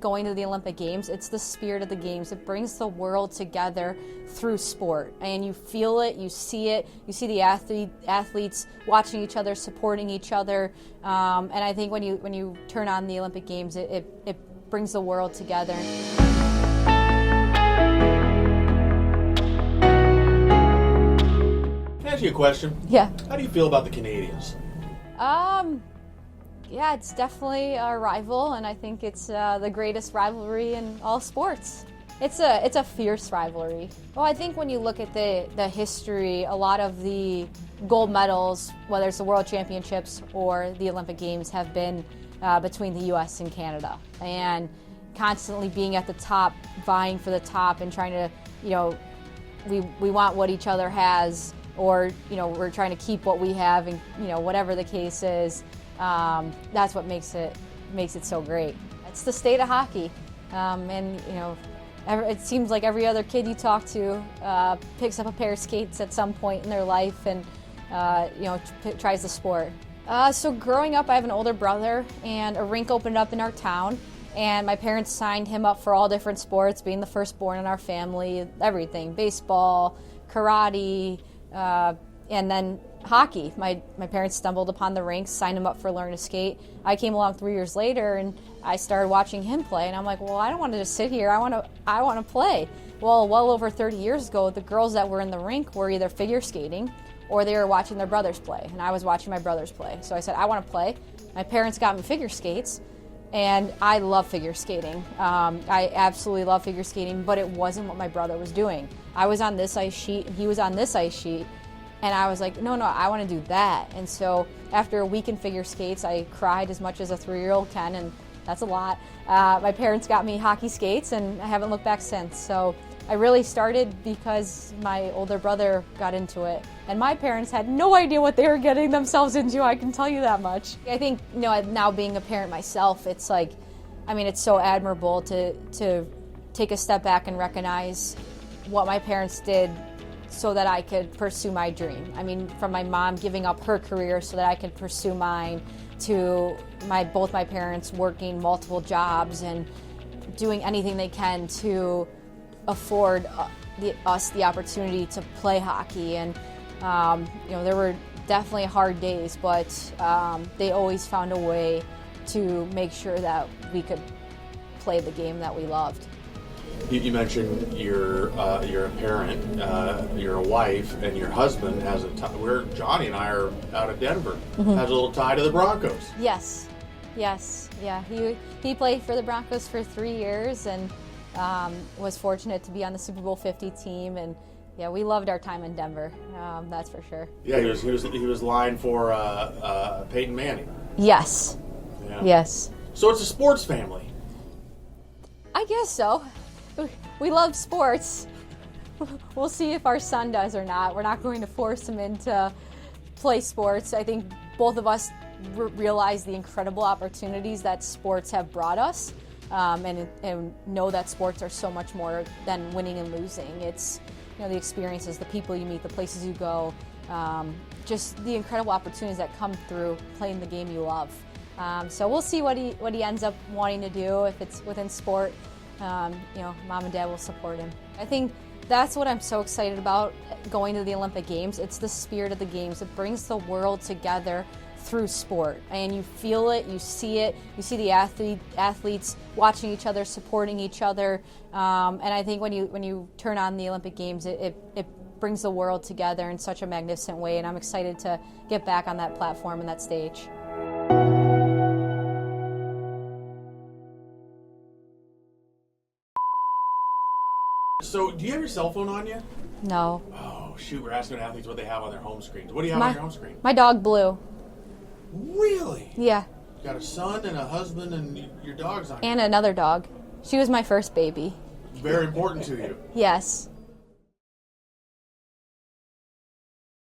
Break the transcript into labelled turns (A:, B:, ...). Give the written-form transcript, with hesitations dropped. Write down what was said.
A: going to the Olympic Games, it's the spirit of the games. It brings the world together through sport, and you feel it, you see the athletes watching each other, supporting each other, and I think when you turn on the Olympic Games, it brings the world together.
B: Can I ask you a question?
A: Yeah.
B: How do you feel about the Canadians?
A: Yeah, it's definitely a rival, and I think it's the greatest rivalry in all sports. It's a fierce rivalry. Well, I think when you look at the history, a lot of the gold medals, whether it's the World Championships or the Olympic Games, have been between the U.S. and Canada, and constantly being at the top, vying for the top, and trying to, we want what each other has, or we're trying to keep what we have, and whatever the case is. That's what makes it so great. It's the state of hockey, and it seems like every other kid you talk to picks up a pair of skates at some point in their life and tries the sport. So growing up, I have an older brother, and a rink opened up in our town, and my parents signed him up for all different sports, being the firstborn in our family, everything, baseball, karate, and then hockey. My parents stumbled upon the rinks, signed him up for Learn to Skate. I came along 3 years later, and I started watching him play, and I'm like, well, I don't want to just sit here. I want to play. Well over 30 years ago, the girls that were in the rink were either figure skating or they were watching their brothers play, and I was watching my brothers play. So I said, I want to play. My parents got me figure skates, and I love figure skating. I absolutely love figure skating, but it wasn't what my brother was doing. I was on this ice sheet, and he was on this ice sheet. And I was like, no, I want to do that. And so after a week in figure skates, I cried as much as a 3-year-old can, and that's a lot. My parents got me hockey skates, and I haven't looked back since. So I really started because my older brother got into it. And my parents had no idea what they were getting themselves into, I can tell you that much. I think, now being a parent myself, it's like, it's so admirable to take a step back and recognize what my parents did so that I could pursue my dream. From my mom giving up her career so that I could pursue mine, to both my parents working multiple jobs and doing anything they can to afford us the opportunity to play hockey. And there were definitely hard days, but they always found a way to make sure that we could play the game that we loved.
B: You mentioned you're a parent, you're a wife, and your husband has a tie. Johnny and I are out of Denver. Mm-hmm. Has a little tie to the Broncos.
A: Yes, yeah. He played for the Broncos for 3 years, and was fortunate to be on the Super Bowl 50 team. And yeah, we loved our time in Denver. That's for sure.
B: Yeah, he was lying for Peyton Manning.
A: Yes. Yeah. Yes.
B: So it's a sports family.
A: I guess so. We love sports. We'll see if our son does or not. We're not going to force him into play sports. I think both of us realize the incredible opportunities that sports have brought us, and know that sports are so much more than winning and losing. It's the experiences, the people you meet, the places you go, just the incredible opportunities that come through playing the game you love. So we'll see what he ends up wanting to do if it's within sport. Mom and Dad will support him. I think that's what I'm so excited about going to the Olympic Games. It's the spirit of the games. It brings the world together through sport, and you feel it, you see the athletes watching each other, supporting each other, and I think when you turn on the Olympic Games, it brings the world together in such a magnificent way, and I'm excited to get back on that platform and that stage.
B: So, do you have your cell phone on you?
A: No.
B: Oh, shoot, we're asking athletes what they have on their home screens. What do you have on your home screen?
A: My dog, Blue.
B: Really?
A: Yeah.
B: You got a son and a husband, and your dog's on.
A: And another dog. She was my first baby.
B: Very important to you.
A: Yes.